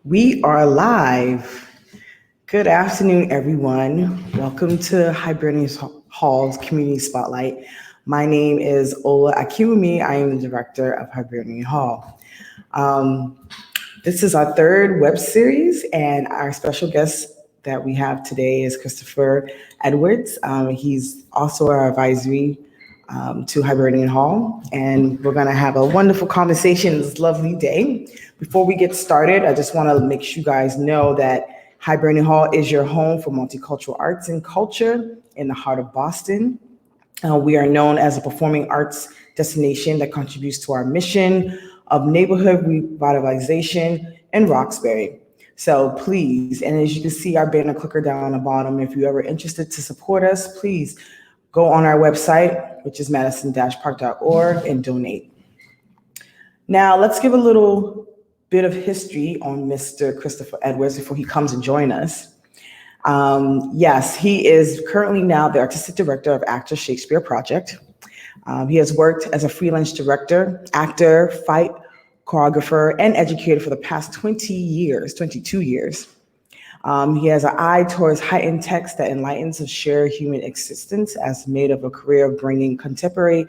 We are live. Good afternoon, everyone. Welcome to Hibernian Hall's Community Spotlight. My name is Olawumi. I am the director of Hibernian Hall. Um, this is our third web series, and our special guest that we have today is Christopher Edwards. He's also our advisory to Hibernian Hall, and we're going to have a wonderful conversation this lovely day. Before we get started, I just want to make sure you guys know that Hibernian Hall is your home for multicultural arts and culture in the heart of Boston. We are known as a performing arts destination that contributes to our mission of neighborhood revitalization in Roxbury. So please, and as you can see our banner clicker down on the bottom, if you're ever interested to support us, please go on our website, which is madison-park.org, and donate. Now, let's give a little bit of history on Mr. Christopher Edwards before he comes and join us. Yes, he is currently now the artistic director of Actors Shakespeare Project. He has worked as a freelance director, actor, fight choreographer, and educator for the past 22 years. He has an eye towards heightened text that enlightens of shared human existence as made of a career of bringing contemporary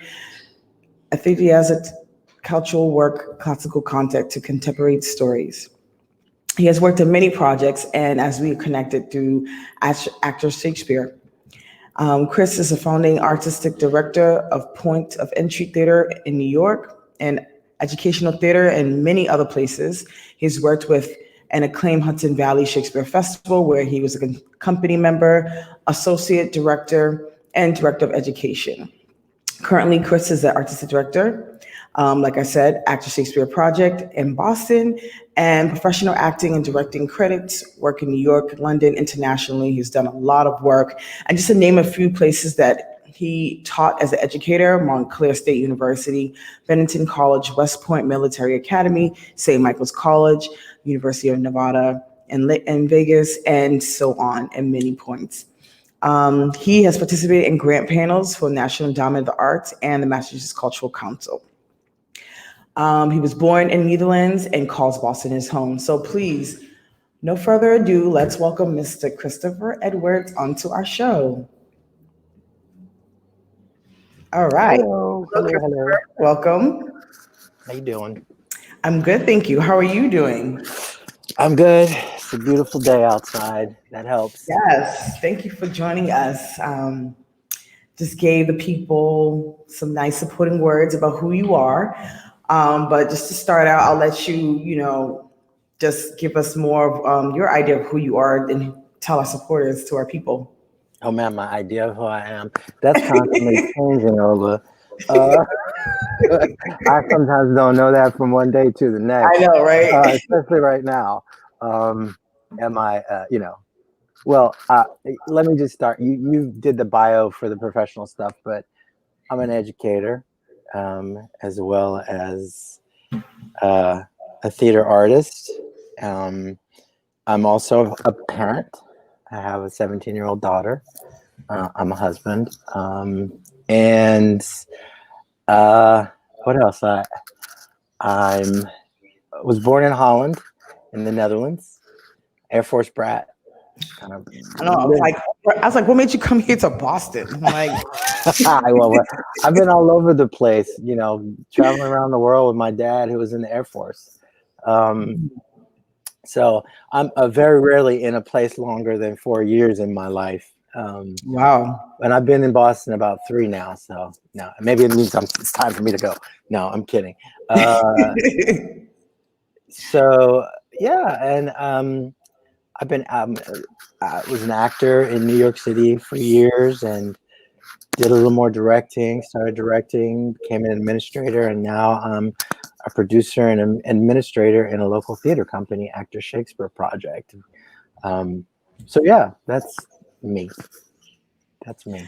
enthusiastic cultural work, classical content to contemporary stories. He has worked in many projects, and as we connected through Actors Shakespeare. Chris is a founding artistic director of Point of Entry Theater in New York and Educational Theater and many other places. He's worked with an acclaimed Hudson Valley Shakespeare Festival, where he was a company member, associate director, and director of education. Currently, Chris is the artistic director, like I said, Actors Shakespeare Project in Boston, and professional acting and directing credits, work in New York, London, internationally. He's done a lot of work. And just to name a few places that he taught as an educator: Montclair State University, Bennington College, West Point Military Academy, St. Michael's College, University of Nevada, and Vegas, and so on, and many points. He has participated in grant panels for National Endowment of the Arts and the Massachusetts Cultural Council. He was born in Netherlands and calls Boston his home. So please, no further ado, let's welcome Mr. Christopher Edwards onto our show. All right. Hello, hello. Welcome. How you doing? I'm good, thank you. How are you doing? I'm good. It's a beautiful day outside. That helps. Yes, thank you for joining us. Just gave the people some nice supporting words about who you are. But just to start out, I'll let you, just give us more of your idea of who you are and tell our supporters, to our people. Oh man, my idea of who I am, that's constantly changing, Ola. Uh, I sometimes don't know that from one day to the next. I know, right? Especially right now. Am I, well, let me just start. You did the bio for the professional stuff, but I'm an educator, as well as a theater artist. I'm also a parent. I have a 17-year-old daughter. I'm a husband. And what else? I was born in Holland, in the Netherlands. Air Force brat. Kind of. I know. I was like, what made you come here to Boston? I'm like, Well, I've been all over the place, traveling around the world with my dad, who was in the Air Force. So I'm very rarely in a place longer than 4 years in my life. wow. And I've been in Boston about 3 now. So no, maybe it means it's time for me to go. No, I'm kidding. So yeah, and I've been I was an actor in New York City for years and did a little more directing, started directing, became an administrator, and now I'm a producer and an administrator in a local theater company, Actors Shakespeare Project. So yeah, that's me. That's me.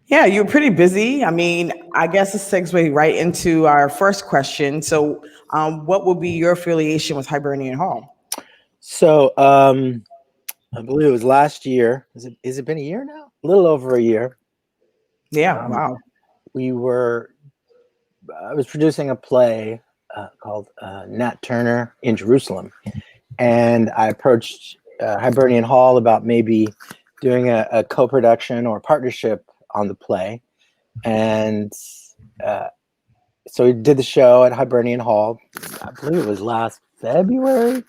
Yeah, you're pretty busy. I mean, I guess this segue right into our first question. So, what will be your affiliation with Hibernian Hall? So I believe it was last year. Is it been a year now? A little over a year. Yeah, wow. I was producing a play called Nat Turner in Jerusalem. and I approached Hibernian Hall about maybe doing a co-production or partnership on the play, and so we did the show at Hibernian Hall. I believe it was last February.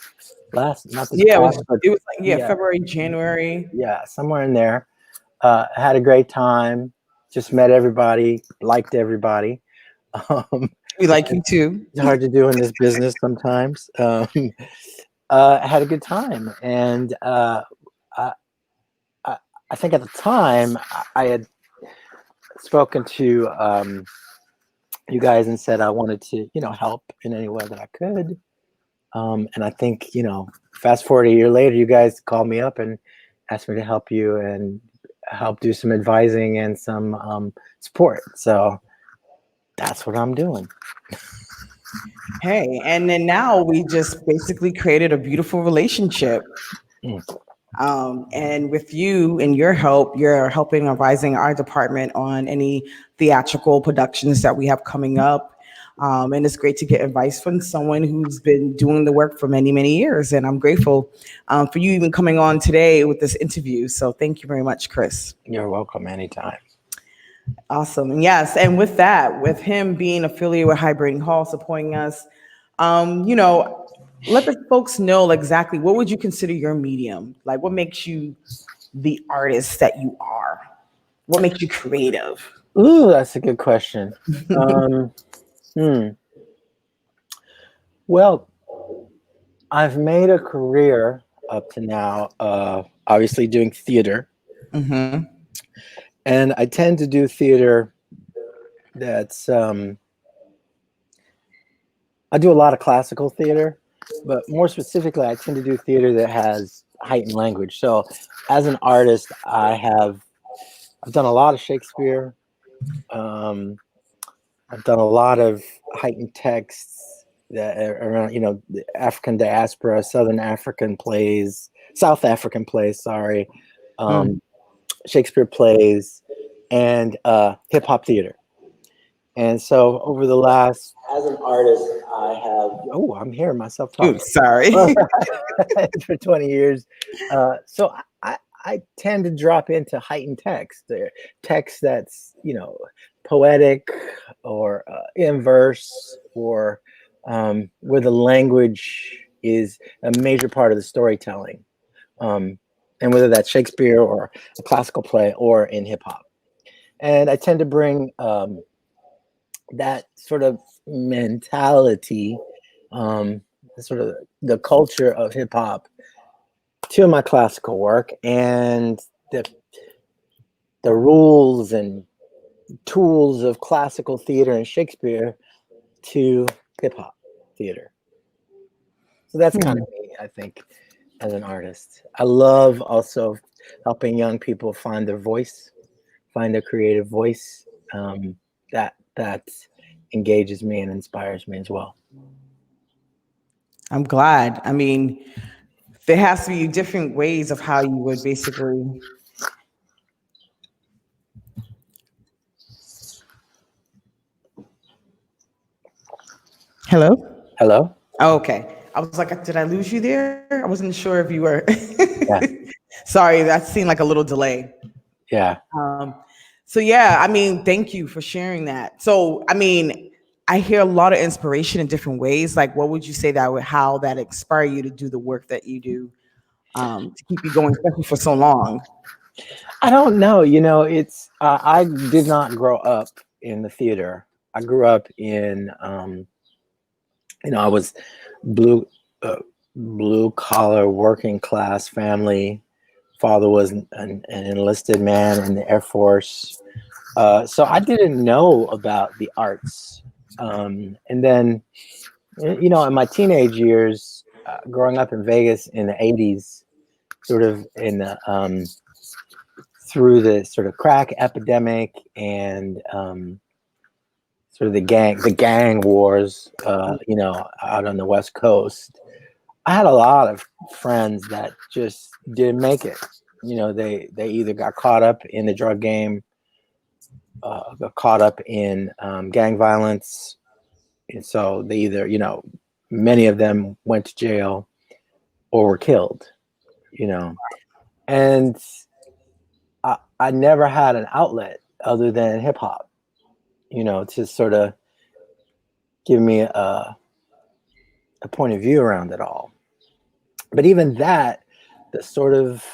Not this Yeah, past, but it was like, yeah, yeah, February, January. yeah, somewhere in there. Had a great time. Just met everybody, liked everybody. Um, We like you too. it's hard to do in this business sometimes. Had a good time, and I, I, I think at the time I had spoken to you guys and said I wanted to, help in any way that I could. And I think, fast forward a year later, you guys called me up and asked me to help you and help do some advising and some support. So that's what I'm doing. Hey, and then now we just basically created a beautiful relationship. Mm. And with you and your help, you're helping advising our department on any theatrical productions that we have coming up. And it's great to get advice from someone who's been doing the work for many, many years. And I'm grateful for you even coming on today with this interview. So thank you very much, Chris. You're welcome anytime. Awesome. And yes, and with that, with him being affiliated with Hibernian Hall supporting us, you know, let the folks know exactly what would you consider your medium? Like what makes you the artist that you are? What makes you creative? Ooh, that's a good question. Hmm. Well, I've made a career up to now, obviously doing theater, Mm-hmm. and I tend to do theater that's I do a lot of classical theater, but more specifically, I tend to do theater that has heightened language. So, as an artist, I've done a lot of Shakespeare. Um, I've done a lot of heightened texts that are around, the African diaspora, Southern African plays, South African plays. Sorry, Mm. um, Shakespeare plays, and hip hop theater. And so, over the last, as an artist, I have. Oh, I'm hearing myself Ooh, talking. sorry. For 20 years. So I tend to drop into heightened text, text that's, poetic or in verse or where the language is a major part of the storytelling. And whether that's Shakespeare or a classical play or in hip hop. And I tend to bring that sort of mentality, um, sort of the culture of hip hop to my classical work and the rules and tools of classical theater and Shakespeare to hip hop theater. So that's kind of me, I think, as an artist. I love also helping young people find their voice, find their creative voice. That engages me and inspires me as well. I'm glad. I mean, there has to be different ways of how you would basically. Hello? Hello? Oh, okay. I was like, did I lose you there? I wasn't sure if you were. Yeah. Sorry, that seemed like a little delay. Yeah. Um, so yeah, I mean, thank you for sharing that. So, I mean, I hear a lot of inspiration in different ways. Like, what would you say that would how that inspire you to do the work that you do, to keep you going, especially for so long? I don't know. It's I did not grow up in the theater. I grew up in I was blue uh, blue collar working class family. Father was an enlisted man in the Air Force, so I didn't know about the arts. And then, in my teenage years, growing up in Vegas in the '80s, sort of in the through the sort of crack epidemic and sort of the gang wars, out on the West Coast. I had a lot of friends that just didn't make it. They either got caught up in the drug game, got caught up in gang violence, and so they either, many of them went to jail, or were killed, you know. And I never had an outlet other than hip hop, you know, to sort of give me a point of view around it all. But even that, the sort of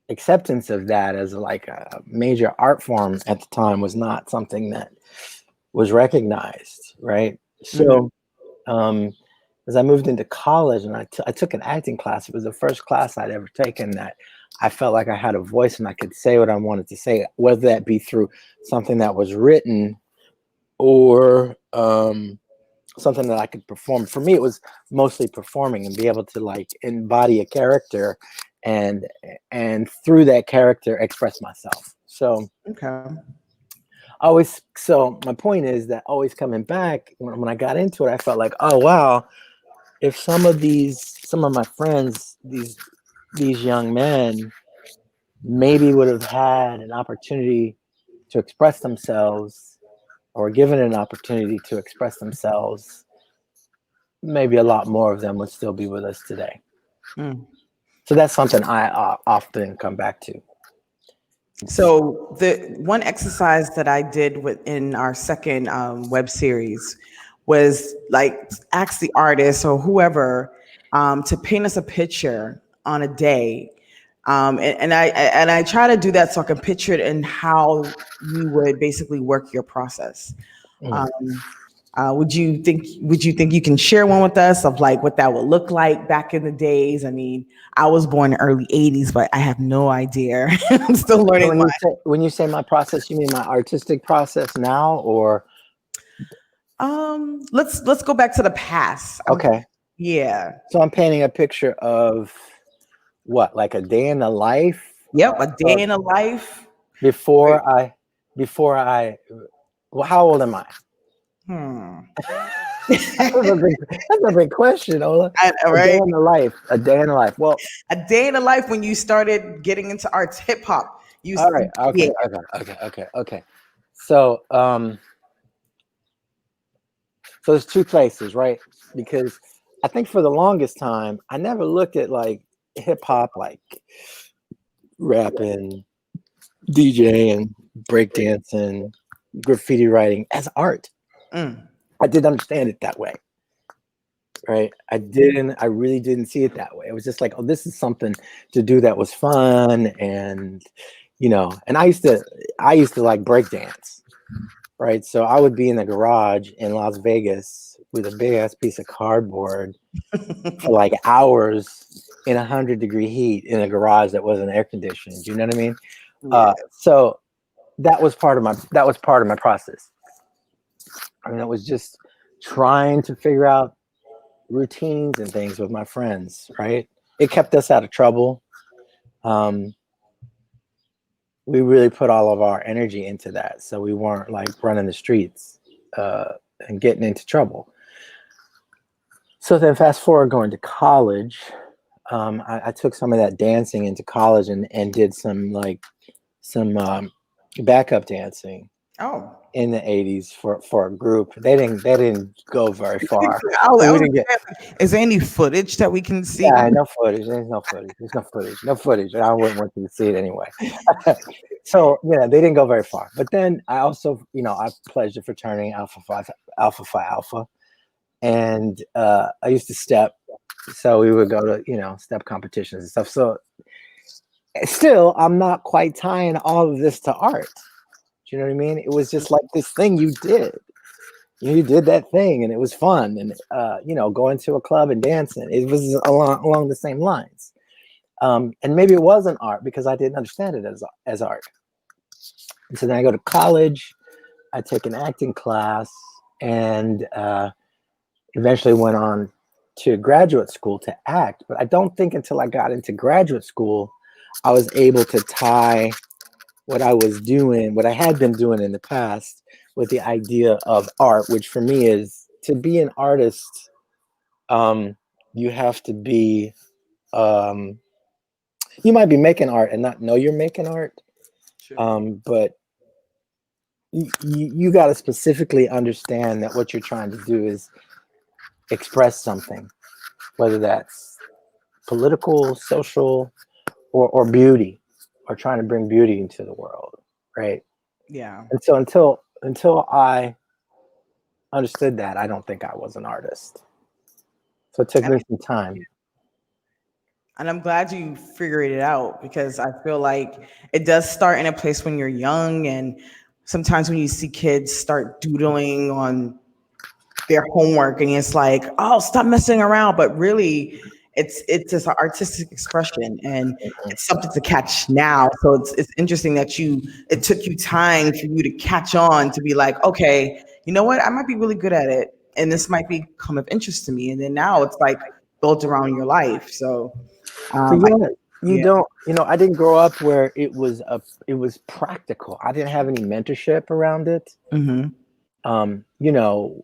acceptance of that as like a major art form at the time was not something that was recognized, right? So as I moved into college and I took an acting class, it was the first class I'd ever taken that I felt like I had a voice and I could say what I wanted to say, whether that be through something that was written or something that I could perform. For me, it was mostly performing and be able to like embody a character and through that character express myself. So so my point is that always coming back when I got into it, I felt like, oh wow, if some of my friends, these young men maybe would have had an opportunity to express themselves or given an opportunity to express themselves, maybe a lot more of them would still be with us today. So that's something I often come back to. So the one exercise that I did within our second web series was like ask the artist or whoever to paint us a picture on a day, and I try to do that so I can picture it and how you would basically work your process. Would you think you can share one with us of like what that would look like back in the days? I mean, I was born in the early 80s, but I have no idea. I'm still learning. When you say my process, you mean my artistic process now, or let's go back to the past. Okay. Yeah. So I'm painting a picture of what, like a day in the life? Yep, a day in the life. Before I well, how old am I? That's a big question, Ola. Right? A day in the life. Well, a day in the life when you started getting into arts, hip hop. All right. Okay. So, so there's two places, right? Because I think for the longest time, I never looked at like hip hop, like rapping, DJing, breakdancing, graffiti writing as art. I didn't understand it that way. Right. I really didn't see it that way. It was just like, oh, this is something to do that was fun. And, you know, and I used to like breakdance. Right. So I would be in the garage in Las Vegas with a big ass piece of cardboard for like hours in 100-degree heat in a garage that wasn't air conditioned. Do you know what I mean? Yeah. So that was part of my process. I mean, it was just trying to figure out routines and things with my friends, right? It kept us out of trouble. We really put all of our energy into that, so we weren't like running the streets and getting into trouble. So then fast forward going to college, I took some of that dancing into college and did some backup dancing. Oh. In the 80s for a group. They didn't go very far. Is there any footage that we can see? Yeah, no footage. There's no footage. I wouldn't want you to see it anyway. So, yeah, they didn't go very far. But then I also, you know, I pledged a fraternity, Alpha Phi Alpha. And I used to step. So we would go to, you know, step competitions and stuff. So still, I'm not quite tying all of this to art. Do you know what I mean? It was just like this thing you did. You did that thing, and it was fun. And you know, going to a club and dancing, it was along the same lines. And maybe it wasn't art because I didn't understand it as art. And so then I go to college. I take an acting class, and eventually went on to graduate school to act. But I don't think until I got into graduate school, I was able to tie what I was doing, what I had been doing in the past, with the idea of art, which for me is to be an artist. You have to be, you might be making art and not know you're making art. Sure. But you got to specifically understand that what you're trying to do is express something, whether that's political, social, or beauty, or trying to bring beauty into the world, right? Yeah. And so until I understood that, I don't think I was an artist. So it took me some time. And I'm glad you figured it out, because I feel like it does start in a place when you're young. And sometimes when you see kids start doodling on their homework and it's like, oh, stop messing around. But really, it's just an artistic expression, and it's something to catch now. So it's interesting that it took you time for you to catch on, to be like, okay, you know what, I might be really good at it, and this might become of interest to me. And then now it's like built around your life. So So I, you yeah. don't, I didn't grow up where it was practical. I didn't have any mentorship around it. Mm-hmm. You know,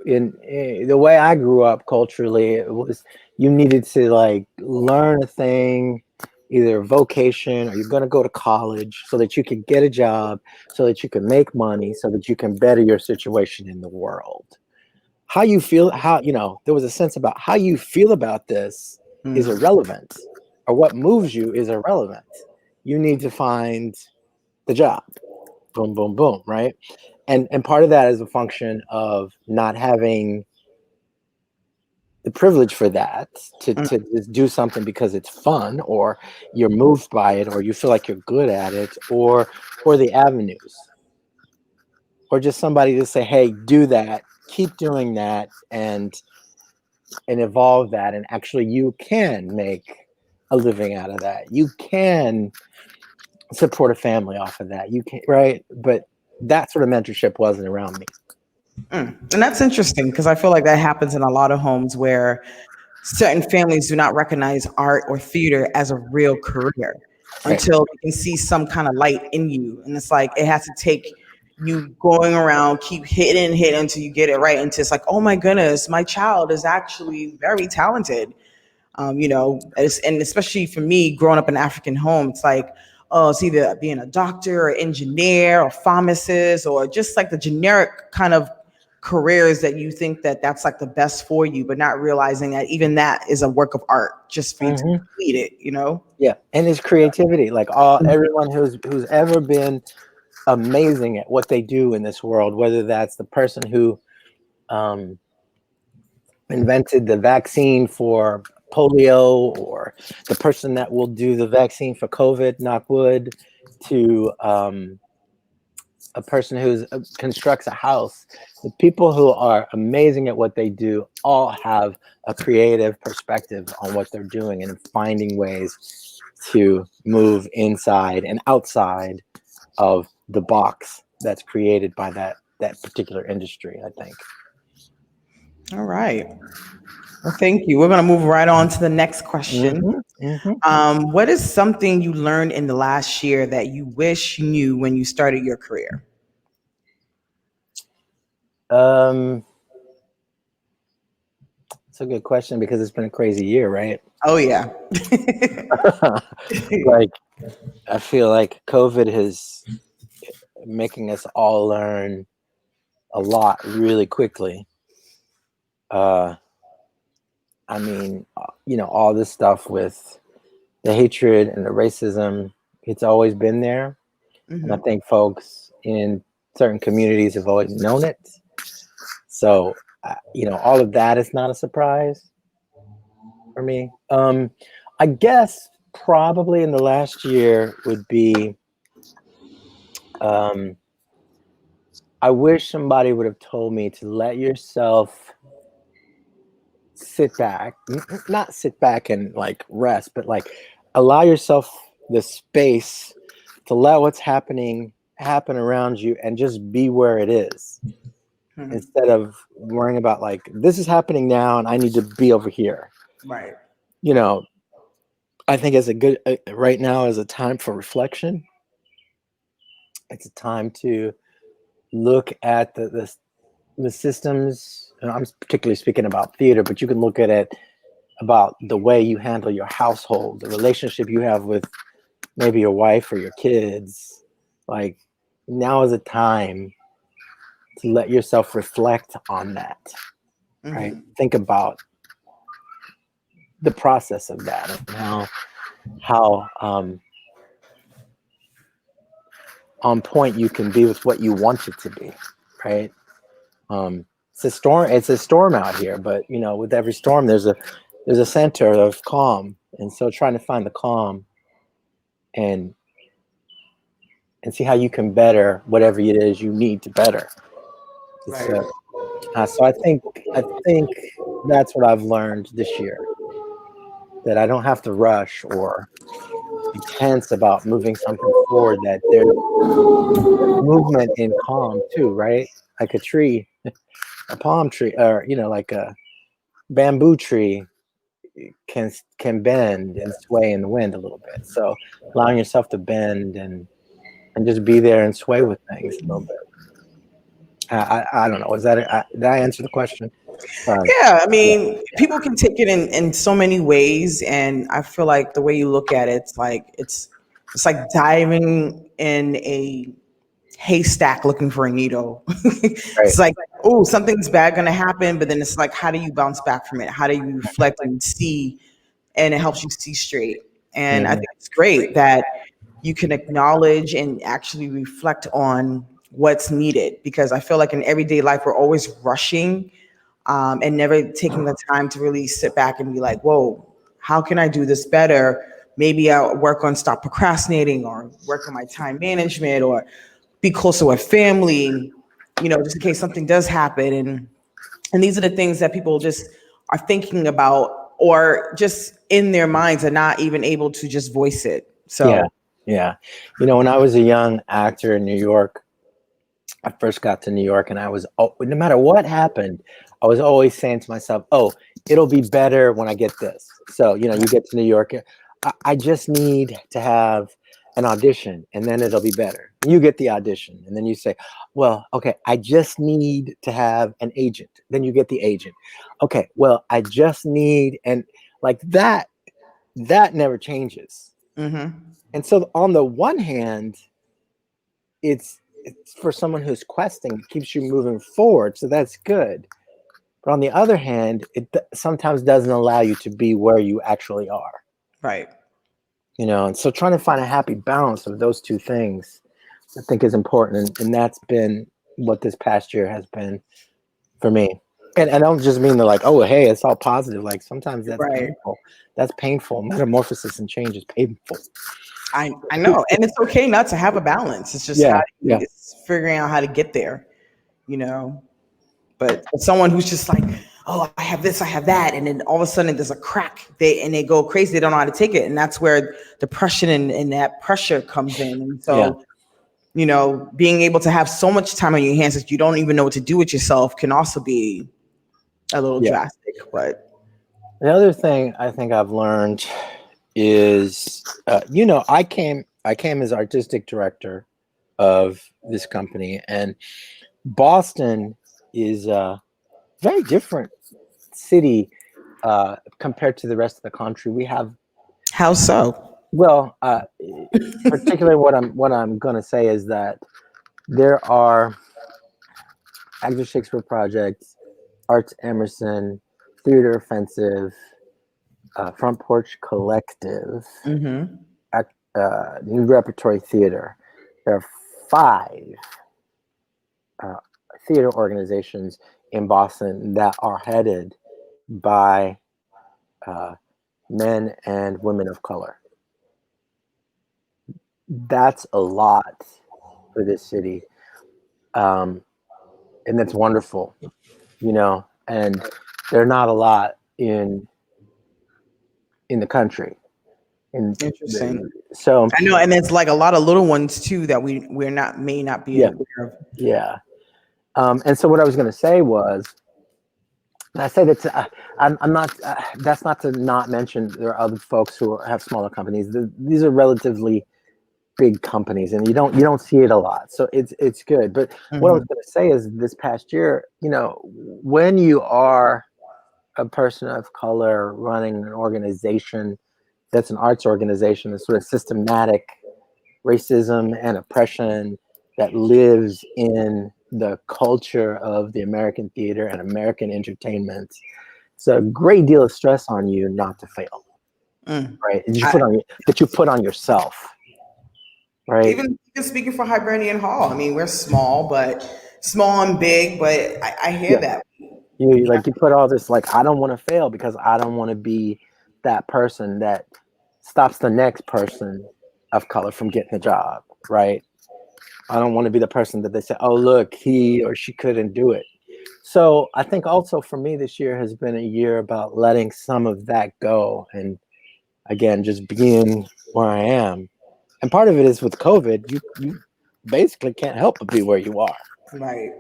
in the way I grew up culturally, it was you needed to like learn a thing, either vocation, or you're going to go to college so that you could get a job, so that you can make money, so that you can better your situation in the world. How you feel, there was a sense about how you feel about this is irrelevant, or what moves you is irrelevant. You need to find the job. Boom, boom, boom, right? And part of that is a function of not having the privilege for that, to just do something because it's fun, or you're moved by it, or you feel like you're good at it, or the avenues, or just somebody to say, hey, do that, keep doing that, and evolve that, and actually you can make a living out of that. You can support a family off of that. You can, right? But that sort of mentorship wasn't around me. And that's interesting, because I feel like that happens in a lot of homes where certain families do not recognize art or theater as a real career Right. until they can see some kind of light in you. And it's like it has to take you going around, keep hitting and hitting until you get it right. Until it's like, oh my goodness, my child is actually very talented. And especially for me, growing up in an African home, it's like, oh, it's either being a doctor or engineer or pharmacist, or just like the generic kind of careers that you think that that's like the best for you, but not realizing that even that is a work of art just for you to complete it. Yeah, and it's creativity. Like everyone who's ever been amazing at what they do in this world, whether that's the person who invented the vaccine for polio, or the person that will do the vaccine for COVID, knock wood, to a person who constructs a house. The people who are amazing at what they do all have a creative perspective on what they're doing, and finding ways to move inside and outside of the box that's created by that particular industry, I think. All right. Well, thank you. We're going to move right on to the next question. What is something you learned in the last year that you wish you knew when you started your career? It's a good question, because it's been a crazy year, right? Oh, yeah. Like, I feel like COVID is making us all learn a lot really quickly. I mean, all this stuff with the hatred and the racism, it's always been there. And I think folks in certain communities have always known it. So, all of that is not a surprise for me. I guess probably in the last year would be, I wish somebody would have told me to let yourself sit back, not sit back and like rest, but like allow yourself the space to let what's happening happen around you, and just be where it is, instead of worrying about like, this is happening now and I need to be over here. Right. I think as a good right now is a time for reflection. It's a time to look at the systems, and I'm particularly speaking about theater, but you can look at it about the way you handle your household, the relationship you have with maybe your wife or your kids. Like, now is a time to let yourself reflect on that, right? Think about the process of that and how on point you can be with what you want it to be, right? It's a storm. It's a storm out here, but with every storm, there's a center of calm, and so trying to find the calm and see how you can better whatever it is you need to better. Right. So I think that's what I've learned this year, that I don't have to rush or be tense about moving something forward. That there's movement in calm too, right? Like a tree, a palm tree, or like a bamboo tree can bend and sway in the wind a little bit. So allowing yourself to bend and just be there and sway with things a little bit. I don't know. Did I answer the question? Yeah, I Yeah. mean, people can take it in so many ways, and I feel like the way you look at it, it's like diving in a haystack looking for a needle. Right. It's like, oh, something's bad going to happen, but then it's like, how do you bounce back from it? How do you reflect and see? And it helps you see straight. And I Mhm. think it's great that you can acknowledge and actually reflect on what's needed, because I feel like in everyday life we're always rushing, and never taking the time to really sit back and be like, whoa, how can I do this better? Maybe I'll work on stop procrastinating, or work on my time management, or be closer with family, just in case something does happen. And these are the things that people just are thinking about, or just in their minds are not even able to just voice it. Yeah. So Yeah. When I was a young actor in New York, I first got to New York, and no matter what happened, I was always saying to myself, "Oh, it'll be better when I get this." So, you get to New York, I just need to have an audition, and then it'll be better. You get the audition, and then you say, "Well, okay, I just need to have an agent." Then you get the agent. Okay, well, I just need, and like that never changes. mhm. And so on the one hand, it's for someone who's questing, it keeps you moving forward, so that's good. But on the other hand, it sometimes doesn't allow you to be where you actually are. Right. And so trying to find a happy balance of those two things, I think, is important, and that's been what this past year has been for me. And I don't just mean like, oh, hey, it's all positive. Like, sometimes that's Right. painful. That's painful. Metamorphosis and change is painful. I know, and it's okay not to have a balance. It's just Yeah, yeah, it's figuring out how to get there, you know. But someone who's just like, oh, I have this, I have that, and then all of a sudden there's a crack, they go crazy, they don't know how to take it, and that's where depression and that pressure comes in. And yeah, so, being able to have so much time on your hands that you don't even know what to do with yourself can also be a little yeah. drastic. But The other thing I think I've learned is, I came as artistic director of this company, and Boston is a very different city compared to the rest of the country. We have, how so? well, particularly what I'm going to say is that there are Actors Shakespeare Project, Arts Emerson, Theater Offensive, Front Porch Collective, Mm-hmm. New Repertory Theater. There are 5 uh, theater organizations in Boston that are headed by uh, men and women of color. That's a lot for this city, and that's wonderful, And they're not a lot in the country. In Interesting. so I know, and it's like a lot of little ones too that we're not may not be yeah, aware of. yeah. And so what I was going to say was, and I say that I'm not. That's not to not mention there are other folks who have smaller companies. These are relatively big companies, and you don't see it a lot. So it's good. But what I was Mm-hmm. going to say is, this past year, when you are a person of color running an organization that's an arts organization, that's sort of systematic racism and oppression that lives in the culture of the American theater and American entertainment, it's a great deal of stress on you not to fail, right? That you put on yourself, right? Even speaking for Hibernian Hall, I mean, we're small, but small and big, but I hear Yeah. that. You put all this, like, I don't want to fail because I don't want to be that person that stops the next person of color from getting the job, right? I don't want to be the person that they say, oh, look, he or she couldn't do it. So I think also for me, this year has been a year about letting some of that go. And again, just being where I am. And part of it is with COVID, you basically can't help but be where you are. Right.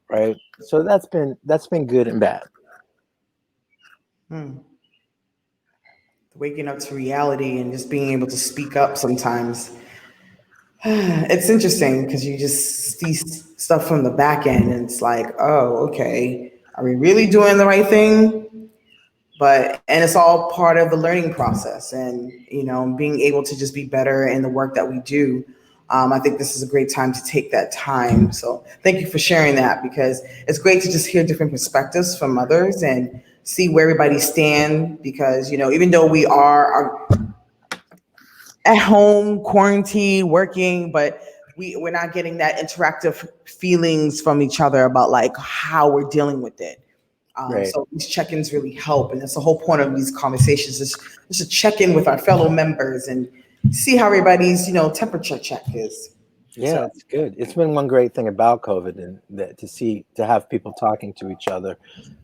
Right. So that's been good and bad. Waking up to reality and just being able to speak up sometimes. It's interesting because you just see stuff from the back end and it's like, oh, okay. Are we really doing the right thing? And it's all part of the learning process and, being able to just be better in the work that we do. I think this is a great time to take that time. So thank you for sharing that because it's great to just hear different perspectives from others and see where everybody stand because, even though we are at home, quarantine, working, but we're not getting that interactive feelings from each other about like how we're dealing with it. Right. So these check-ins really help, and that's the whole point of these conversations is just to check in with our fellow members and see how everybody's temperature check is. Yeah, So it's good. It's been one great thing about COVID and that to have people talking to each other.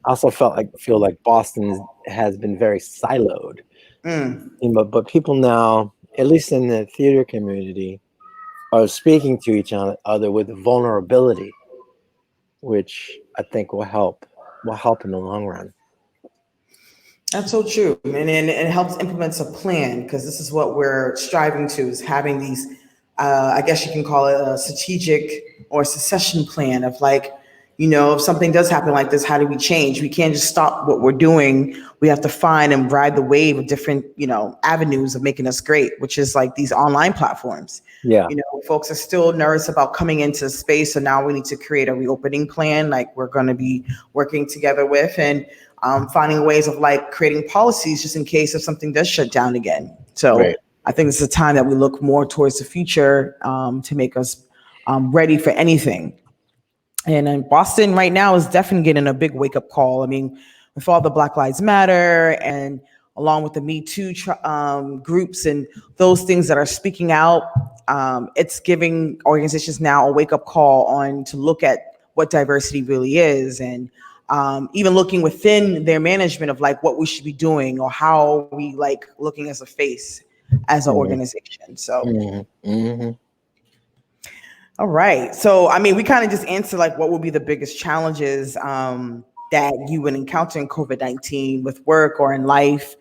I also feel like Boston has been very siloed. But people now, at least in the theater community, are speaking to each other with vulnerability, which I think will help in the long run. that's so true, and it helps implements a plan because this is what we're striving to is having these. I guess you can call it a strategic or succession plan of like, if something does happen like this, how do we change? We can't just stop what we're doing. We have to find and ride the wave of different, avenues of making us great, which is like these online platforms. Yeah. Folks are still nervous about coming into space. So now we need to create a reopening plan, like we're going to be working together with and finding ways of like creating policies just in case if something does shut down again. So Right. I think it's a time that we look more towards the future to make us ready for anything. And in Boston right now is definitely getting a big wake up call. I mean, with all the Black Lives Matter and along with the Me Too groups and those things that are speaking out, it's giving organizations now a wake up call on to look at what diversity really is and even looking within their management of like what we should be doing or how we like looking as a face as an organization. So. All right. So, I mean, we kind of just answered like what would be the biggest challenges that you would encounter in COVID-19 with work or in life.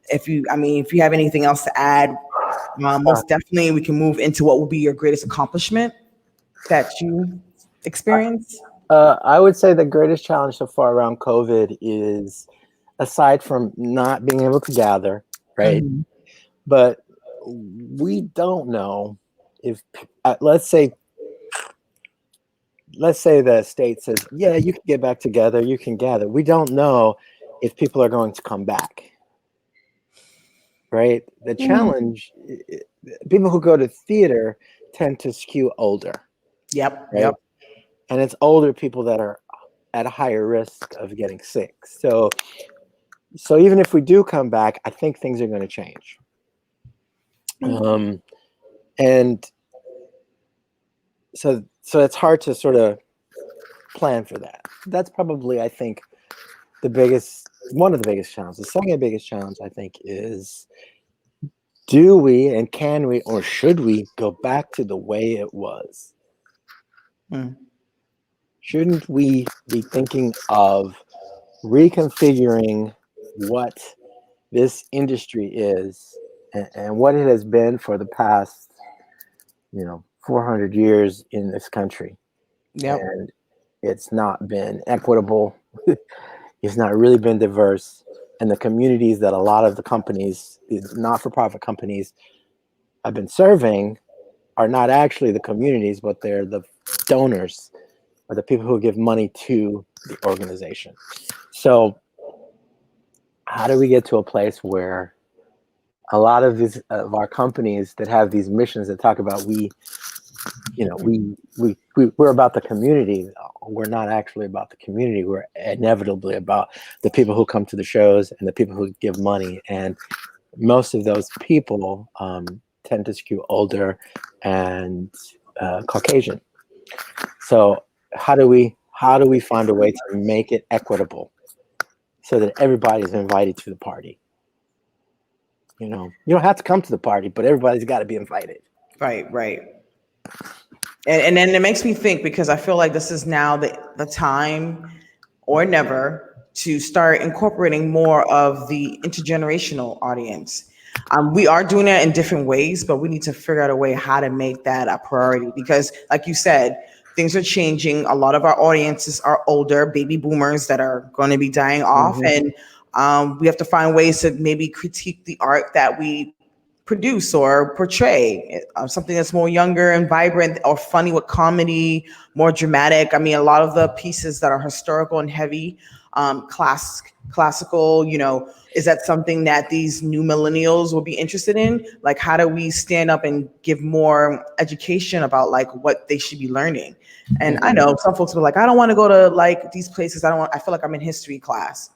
If you have anything else to add, most definitely we can move into what would be your greatest accomplishment that you experienced. I would say the greatest challenge so far around COVID is, aside from not being able to gather, right? But we don't know if, let's say the state says, yeah, you can get back together, you can gather. We don't know if people are going to come back, right? The challenge, people who go to theater tend to skew older. Yep. Right? Yep. And it's older people that are at a higher risk of getting sick. So even if we do come back, I think things are going to change. And so it's hard to sort of plan for that. That's probably, I think, one of the biggest challenges. The second biggest challenge, I think, is, do we and can we or should we go back to the way it was? Shouldn't we be thinking of reconfiguring what this industry is and what it has been for the past 400 years in this country? And it's not been equitable. It's not really been diverse, and the communities that a lot of the companies, these not-for-profit companies, have been serving are not actually the communities, but they're the donors or the people who give money to the organization. So how do we get to a place where a lot of these of our companies that have these missions that talk about we're about the community. We're not actually about the community. We're inevitably about the people who come to the shows and the people who give money. And most of those people tend to skew older and Caucasian. So how do we find a way to make it equitable so that everybody is invited to the party? You don't have to come to the party, but everybody's got to be invited. Right, right. And then it makes me think, because I feel like this is now the time or never to start incorporating more of the intergenerational audience. We are doing it in different ways, but we need to figure out a way how to make that a priority, because like you said, things are changing. A lot of our audiences are older baby boomers that are going to be dying off. Mm-hmm. And we have to find ways to maybe critique the art that we produce or portray, something that's more younger and vibrant or funny with comedy, more dramatic. I mean, a lot of the pieces that are historical and heavy, classical, is that something that these new millennials will be interested in? Like, how do we stand up and give more education about like what they should be learning? And I know some folks will be like, I don't want to go to like these places. I feel like I'm in history class.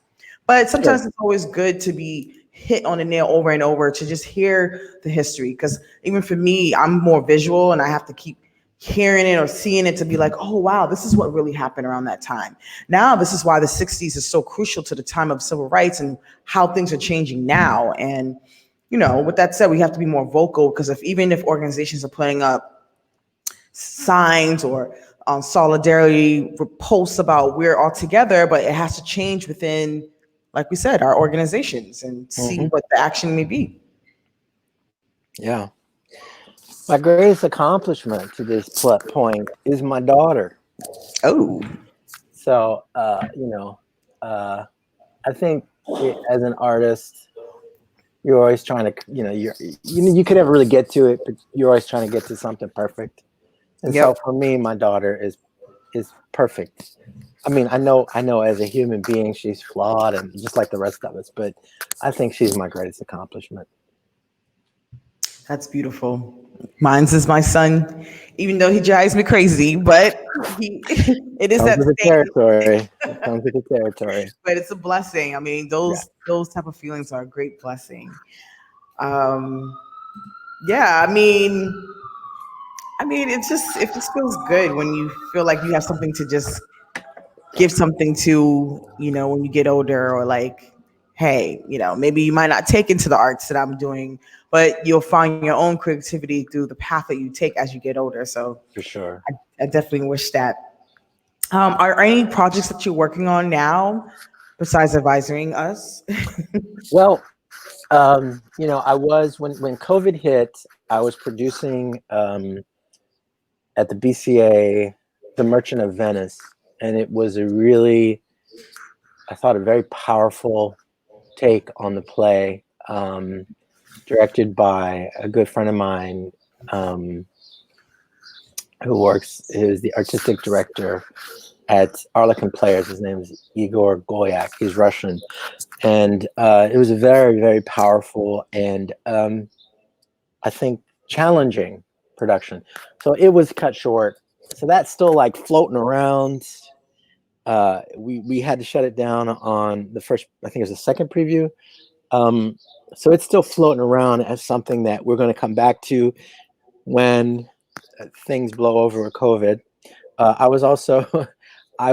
But sometimes it's always good to be hit on the nail over and over, to just hear the history. Because even for me, I'm more visual and I have to keep hearing it or seeing it to be like, oh, wow, this is what really happened around that time. Now, this is why the 60s is so crucial to the time of civil rights and how things are changing now. And, with that said, we have to be more vocal, because even if organizations are putting up signs or solidarity posts about we're all together, but it has to change within, like we said, our organizations, and see what the action may be. Yeah. My greatest accomplishment to this point is my daughter. Oh. So, I think as an artist, you're always trying to, you could never really get to it, but you're always trying to get to something perfect. And so for me, my daughter is perfect. I mean, I know as a human being, she's flawed and just like the rest of us, but I think she's my greatest accomplishment. That's beautiful. Mine's is my son, even though he drives me crazy, but it is Comes that with the same, territory. It comes with the territory. but it's a blessing. I mean, those type of feelings are a great blessing. Yeah, it just feels good when you feel like you have something to just give something to, when you get older, or like, hey, maybe you might not take into the arts that I'm doing, but you'll find your own creativity through the path that you take as you get older. So For sure. I definitely wish that. Are any projects that you're working on now besides advising us? Well, I was when COVID hit, I was producing at the BCA, The Merchant of Venice, and it was I thought, a very powerful take on the play, directed by a good friend of mine, who's the artistic director at Arlekin Players. His name is Igor Goyak. He's Russian. And it was a very, very powerful and I think challenging production. So it was cut short. So that's still like floating around. We had to shut it down on the first, I think it was the second preview. So it's still floating around as something that we're going to come back to when things blow over with COVID. I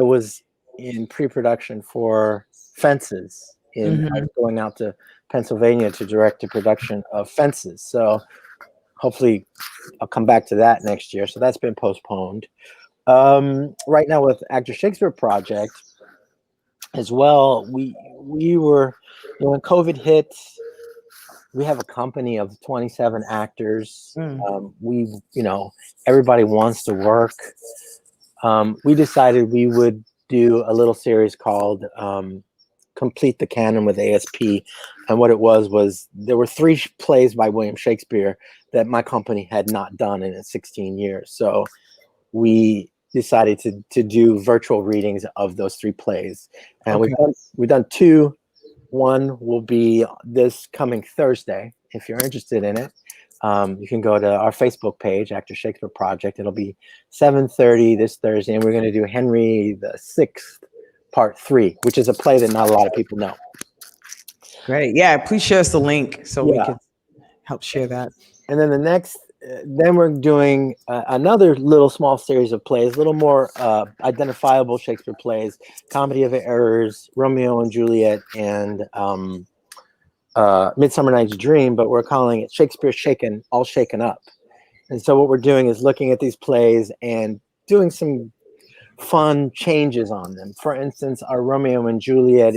was in pre-production for Fences. I was going out to Pennsylvania to direct a production of Fences. So hopefully I'll come back to that next year. So that's been postponed. Right now with Actors Shakespeare Project as well, we were, when COVID hit, we have a company of 27 actors. Everybody wants to work. We decided we would do a little series called Complete the Canon with ASP. And what it was there were 3 plays by William Shakespeare that my company had not done in its 16 years. So we decided to do virtual readings of those 3 plays. And we've done 2 one will be this coming Thursday. If you're interested in it, you can go to our Facebook page, Actors Shakespeare Project. It'll be 7:30 this Thursday, and we're going to do Henry VI, Part 3, which is a play that not a lot of people know. Great. Yeah, please share us the link so we Yeah. can help share that. And then then we're doing another little small series of plays, a little more identifiable Shakespeare plays, Comedy of Errors, Romeo and Juliet, and Midsummer Night's Dream, but we're calling it Shakespeare Shaken, All Shaken Up. And so what we're doing is looking at these plays and doing some fun changes on them. For instance, our Romeo and Juliet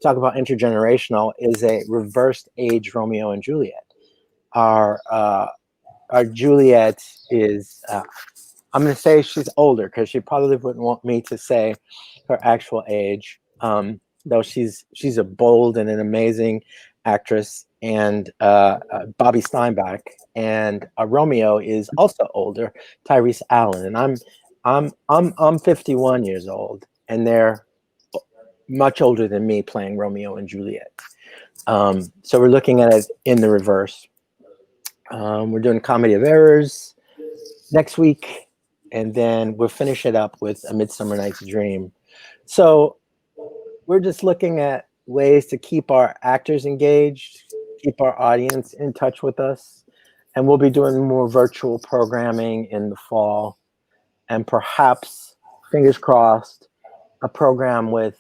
talk about intergenerational, is a reversed age Romeo and Juliet. Our Juliet is, I'm going to say she's older because she probably wouldn't want me to say her actual age, though she's a bold and an amazing actress, and Bobby Steinbach. And Romeo is also older, Tyrese Allen, and I'm 51 years old, and they're much older than me playing Romeo and Juliet. So we're looking at it in the reverse. We're doing Comedy of Errors next week, and then we'll finish it up with A Midsummer Night's Dream. So we're just looking at ways to keep our actors engaged, keep our audience in touch with us, and we'll be doing more virtual programming in the fall, and perhaps, fingers crossed, a program with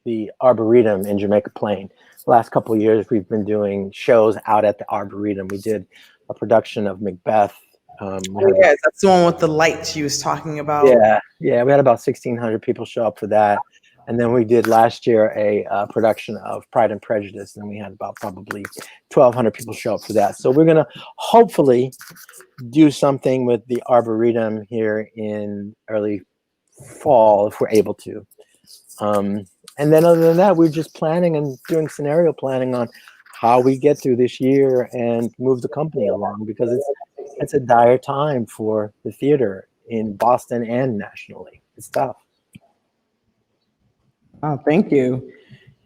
the Arboretum in Jamaica Plain. The last couple of years, we've been doing shows out at the Arboretum. We did a production of Macbeth. Yes, that's the one with the lights you was talking about. Yeah, we had about 1,600 people show up for that. And then we did last year a production of Pride and Prejudice, and we had about probably 1,200 people show up for that. So we're going to hopefully do something with the Arboretum here in early fall if we're able to. And then other than that, we're just planning and doing scenario planning on how we get through this year and move the company along, because it's a dire time for the theater in Boston and nationally. It's tough. Oh, thank you.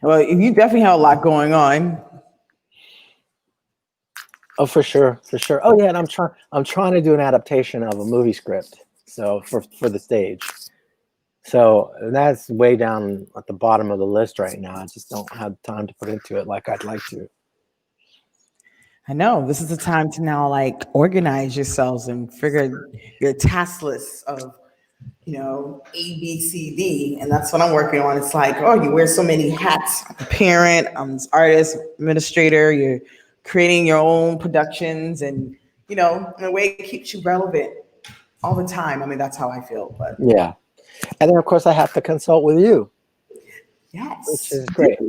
Well, you definitely have a lot going on. Oh, for sure. Oh yeah, and I'm trying to do an adaptation of a movie script, so for the stage. So that's way down at the bottom of the list right now. I just don't have time to put into it like I'd like to. I know this is the time to now like organize yourselves and figure your task list of, A, B, C, D. And that's what I'm working on. It's like, oh, you wear so many hats. I'm a parent, I'm this artist, administrator, you're creating your own productions, and, in a way it keeps you relevant all the time. I mean, that's how I feel. But Yeah. And then of course I have to consult with you. yes. Which is great.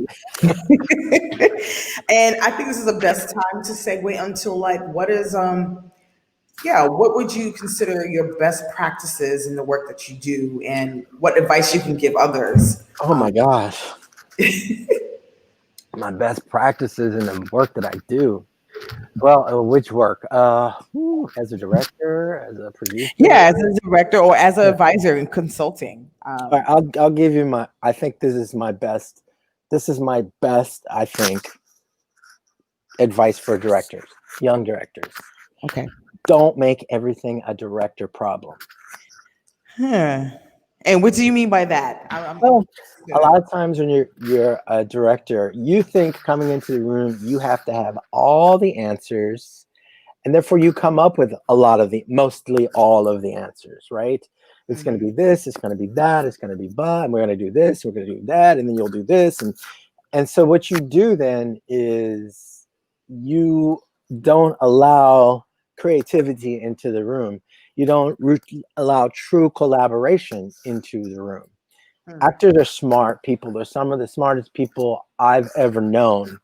And I think this is the best time to segue until like, what would you consider your best practices in the work that you do, and what advice you can give others? Oh my gosh. My best practices in the work that I do. Well, which work? As a director, as a producer? Yeah, as a director or as an advisor in consulting. All right, I'll give you I think this is my best, I think, advice for directors, young directors. Okay. Don't make everything a director problem. And what do you mean by that? Well, a lot of times when you're a director, you think coming into the room, you have to have all the answers, and therefore you come up with mostly all of the answers, right? It's going to be this, it's going to be that, it's going to be but, and we're going to do this, we're going to do that, and then you'll do this. And so what you do then is you don't allow creativity into the room. You don't allow true collaboration into the room. Actors are smart people. They're some of the smartest people I've ever known.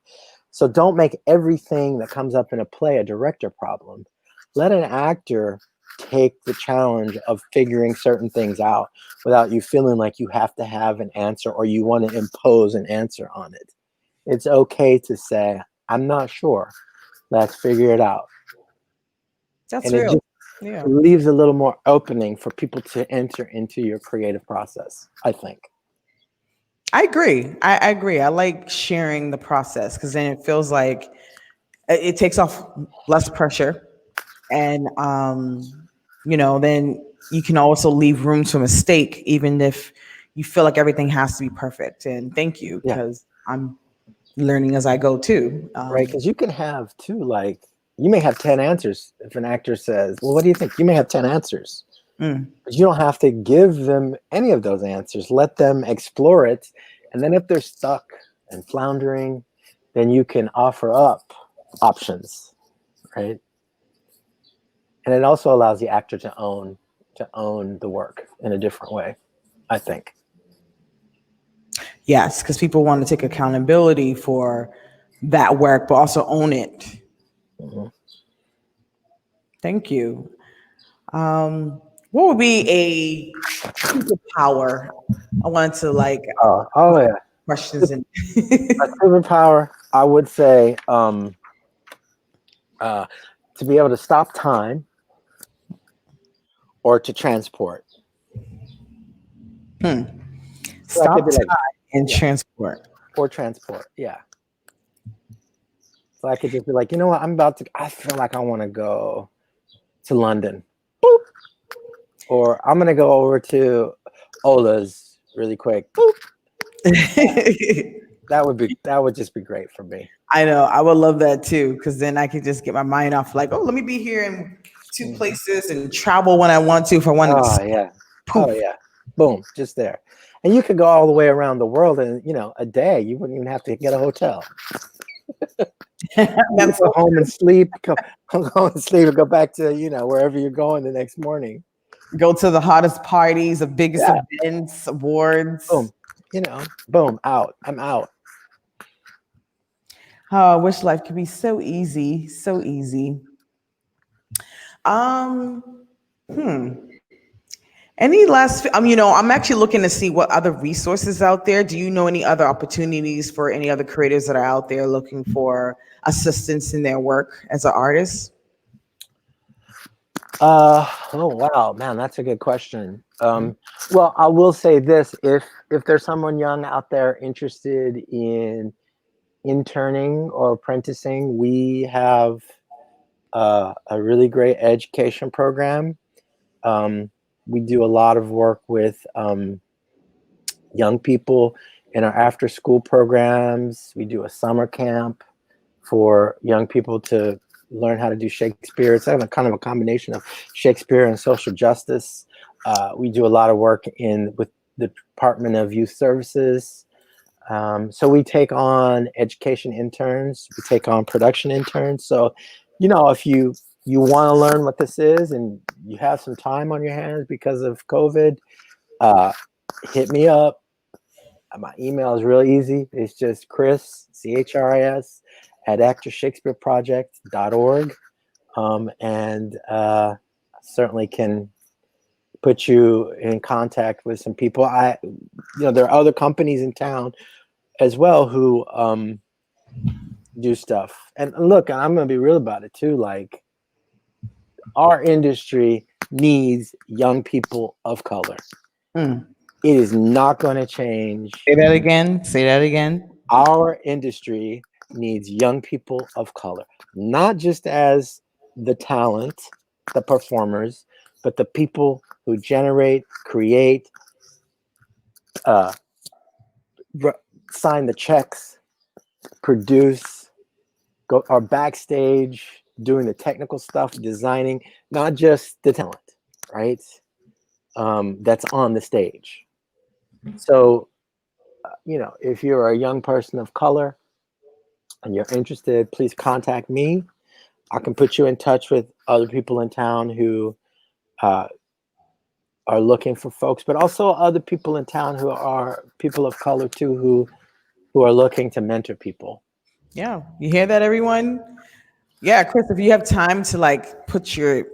So don't make everything that comes up in a play a director problem. Let an actor take the challenge of figuring certain things out without you feeling like you have to have an answer or you want to impose an answer on it. It's okay to say, I'm not sure. Let's figure it out. That's and real. It leaves a little more opening for people to enter into your creative process, I think. I agree. I agree. I like sharing the process because then it feels like it takes off less pressure, and then you can also leave room to mistake, even if you feel like everything has to be perfect. And thank you, Yeah, because I'm learning as I go too. right. Because you can have too, like, you may have 10 answers. If an actor says, well, what do you think? You may have 10 answers, Mm. but you don't have to give them any of those answers. Let them explore it. And then if they're stuck and floundering, then you can offer up options, right? And it also allows the actor to own the work in a different way, I think. Yes, because people want to take accountability for that work, but also own it. Mhm. Thank you. What would be a superpower? I wanted to like Oh yeah. questions and A superpower, I would say, to be able to stop time or to transport. So I could stop be like, time and yeah, transport. or transport, yeah. So I could just be like, you know what, I feel like I want to go to London. Boop. Or I'm gonna go over to Ola's really quick. Boop. That would just be great for me. I know. I would love that too, because then I could just get my mind off like, oh, let me be here in two Mhm. places and travel when I want to if I want Oh to. yeah. Oh Poof. yeah. Boom, just there. And you could go all the way around the world in, a day. You wouldn't even have to get a hotel. You That's could go so home and sleep, go home and sleep and go back to, wherever you're going the next morning. go to the hottest parties, the biggest Yeah. events, awards. Boom. Boom, out. I'm out. Oh, I wish life could be so easy, so easy. Um, any last, I'm actually looking to see what other resources out there. Do you know any other opportunities for any other creators that are out there looking for assistance in their work as an artist? Oh wow, man, that's a good question. Well, I will say this: if there's someone young out there interested in interning or apprenticing, we have a really great education program. Um, we do a lot of work with young people in our after school programs. We do a summer camp for young people to learn how to do Shakespeare. It's kind of a combination of Shakespeare and social justice. We do a lot of work with the Department of Youth Services. So we take on education interns, we take on production interns. So, if you want to learn what this is and you have some time on your hands because of COVID, uh, hit me up. My email is really easy. It's just Chris, CHRIS, at actorshakespeareproject.org. And certainly can put you in contact with some people. There are other companies in town as well who do stuff. And look, I'm going to be real about it too. Like, our industry needs young people of color. Mm. It is not going to change. Say that again. Say that again. Our industry needs young people of color, not just as the talent, the performers, but the people who generate, create, uh, sign the checks, produce, are backstage doing the technical stuff, designing, not just the talent, right? That's on the stage. So, if you're a young person of color and you're interested, please contact me. I can put you in touch with other people in town who uh, are looking for folks, but also other people in town who are people of color too, who are looking to mentor people. Yeah. You hear that, everyone? Yeah, Chris, if you have time to like put your So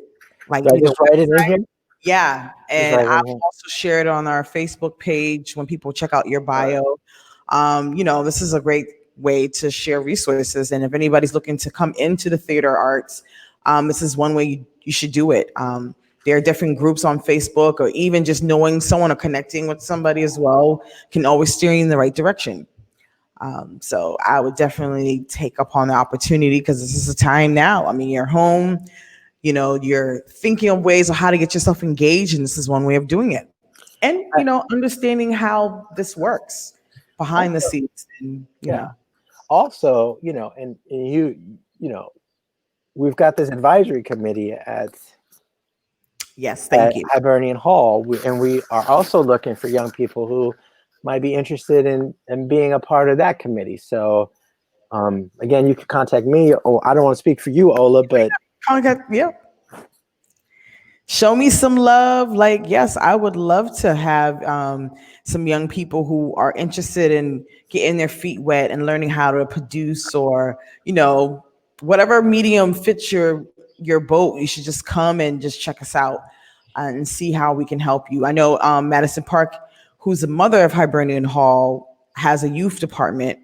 I just write it in website, here. yeah, Just and write it I'll in here. also share it on our Facebook page when people check out your All right. bio. This is a great way to share resources, and if anybody's looking to come into the theater arts, this is one way you should do it. There are different groups on Facebook, or even just knowing someone or connecting with somebody as well can always steer you in the right direction. So I would definitely take upon the opportunity, because this is the time now. I mean, you're home, you're thinking of ways of how to get yourself engaged, and this is one way of doing it. And, understanding how this works behind the Also, scenes. And, yeah. Also, and we've got this advisory committee yes, at thank you. Hibernian Hall, and we are also looking for young people who might be interested in being a part of that committee. So, again, you can contact me. Oh, I don't want to speak for you, Ola, but Yeah. Show me some love. Like, yes, I would love to have some young people who are interested in getting their feet wet and learning how to produce, or whatever medium fits your boat. You should just come and just check us out and see how we can help you. I know Madison Park, who's the mother of Hibernian Hall, has a youth department.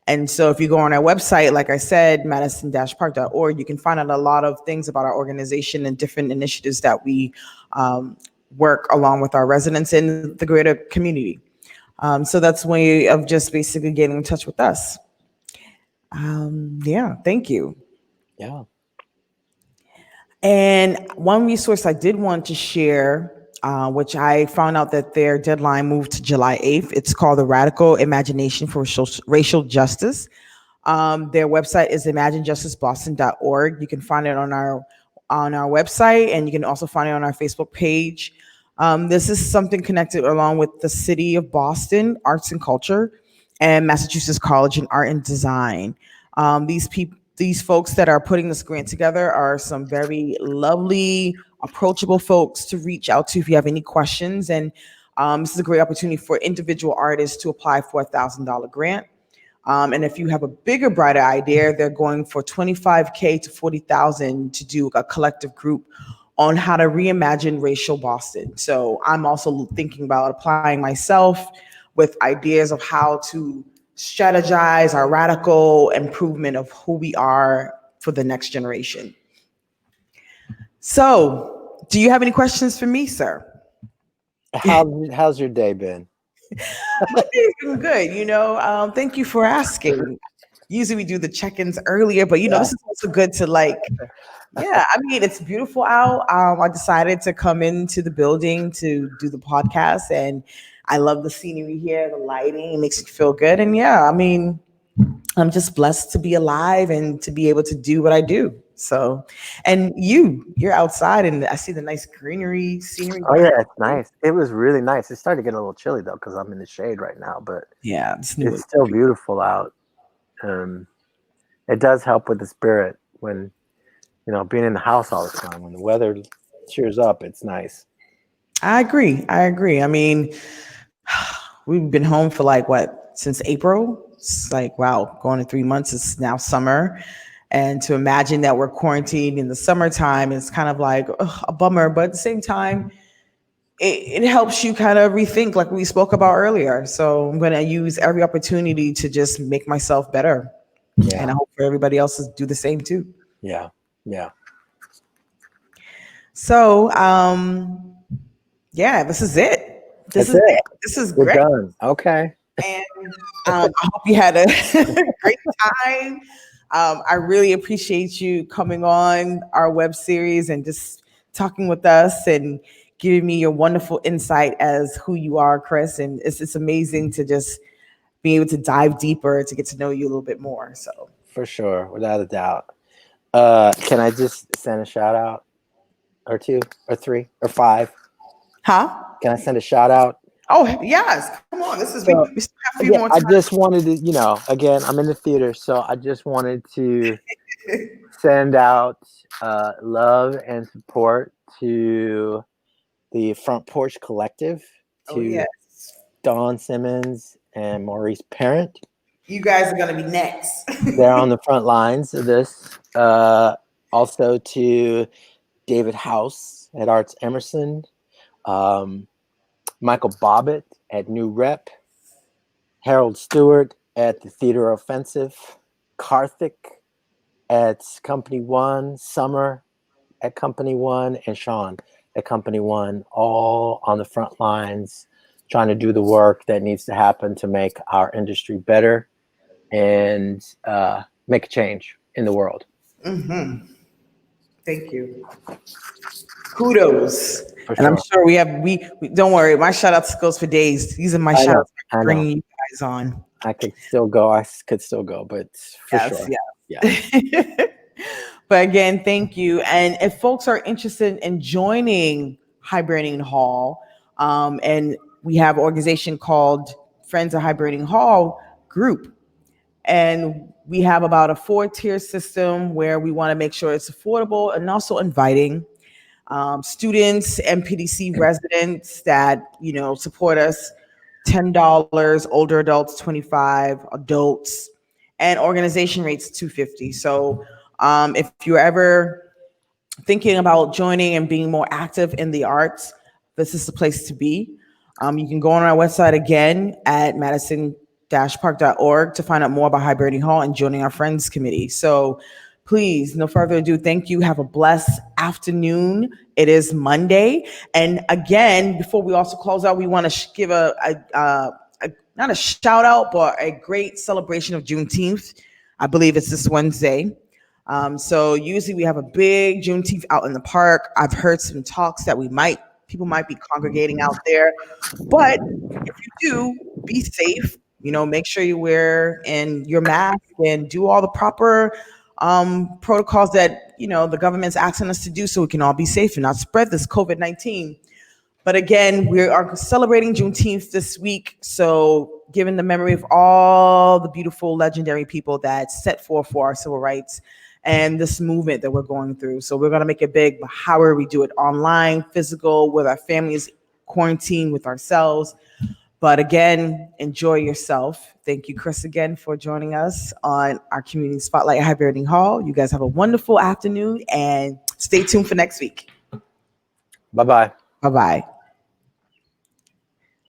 And so if you go on our website, like I said, madison-park.org, you can find out a lot of things about our organization and different initiatives that we work along with our residents in the greater community. So that's a way of just basically getting in touch with us. Yeah, thank you. yeah. And one resource I did want to share, which I found out that their deadline moved to July 8th. It's called the Radical Imagination for Racial Justice. Their website is imaginejusticeboston.org. You can find it on our website, and you can also find it on our Facebook page. This is something connected along with the City of Boston Arts and Culture and Massachusetts College in Art and Design. These folks that are putting this grant together are some very lovely, approachable folks to reach out to if you have any questions. And this is a great opportunity for individual artists to apply for $1,000 grant. And if you have a bigger, brighter idea, they're going for 25K to 40,000 to do a collective group on how to reimagine racial Boston. So I'm also thinking about applying myself with ideas of how to strategize our radical improvement of who we are for the next generation. So, do you have any questions for me, sir? How's your day been? My day's been good. Thank you for asking. Usually we do the check-ins earlier, but Yeah. this is also good to yeah, I mean, it's beautiful out. I decided to come into the building to do the podcast, and I love the scenery here, the lighting, it makes me feel good. And yeah, I mean, I'm just blessed to be alive and to be able to do what I do. So, and you're outside, and I see the nice greenery, scenery Oh yeah, behind it's you. nice. It was really nice. It started getting a little chilly though because I'm in the shade right now, but Yeah, it's new. it's still beautiful out. It does help with the spirit when being in the house all the time. When the weather cheers up, it's nice. I agree. I agree. I mean, we've been home for like what, since April? It's like, wow, going to 3 months. It's now summer. And to imagine that we're quarantined in the summertime is kind of like a bummer. But at the same time, it helps you kind of rethink, like we spoke about earlier. So I'm going to use every opportunity to just make myself better. And Yeah, I hope for everybody else to do the same too. yeah, yeah. So, yeah, this is it. This That's is it. it. This is We're great. done. Okay. And I hope you had a great time. I really appreciate you coming on our web series and just talking with us and giving me your wonderful insight as who you are, Chris. And it's amazing to just be able to dive deeper to get to know you a little bit more. So, For sure, without a doubt. Can I just send a shout out or two or three or five? huh? Can I send a shout out? Oh, yes. Come on. So We still have a few again, more I time. just wanted to, again, I'm in the theater, so I just wanted to send out love and support to the Front Porch Collective, Oh, to yes. Dawn Simmons and Maurice Parent. You guys are going to be next. They're on the front lines of this. Also to David House at Arts Emerson, Michael Bobbitt at New Rep, Harold Stewart at the Theater Offensive, Karthik at Company One, Summer at Company One, and Sean at Company One, all on the front lines, trying to do the work that needs to happen to make our industry better and make a change in the world. Mm-hmm. Thank you. Kudos. For And I'm sure. sure we don't worry, my shout outs goes for days. These are my I shout know. outs I know. bringing you guys on. I could still go. But for Yes, sure. yes. Yeah. But again, thank you. And if folks are interested in joining Hibernian Hall, and we have an organization called Friends of Hibernian Hall group. And we have about a 4-tier system where we want to make sure it's affordable and also inviting. Students, MPDC residents that support us, $10, older adults 25, adults, and organization rates $250. So if you're ever thinking about joining and being more active in the arts, this is the place to be. You can go on our website again at madison-park.org to find out more about Hibernian Hall and joining our Friends Committee. So please, no further ado, thank you. Have a blessed afternoon. It is Monday. And again, before we also close out, we want to give not a shout out, but a great celebration of Juneteenth. I believe it's this Wednesday. So usually we have a big Juneteenth out in the park. I've heard some talks that people might be congregating out there. But if you do, be safe. Make sure you wear your mask and do all the proper protocols that the government's asking us to do, so we can all be safe and not spread this COVID-19. But again, we are celebrating Juneteenth this week, so given the memory of all the beautiful, legendary people that set forth for our civil rights and this movement that we're going through. So we're going to make it big, but however we do it, online, physical, with our families, quarantine with ourselves. But again, enjoy yourself. Thank you, Chris, again for joining us on our Community Spotlight at Hibernian Hall. You guys have a wonderful afternoon and stay tuned for next week. Bye-bye. Bye-bye.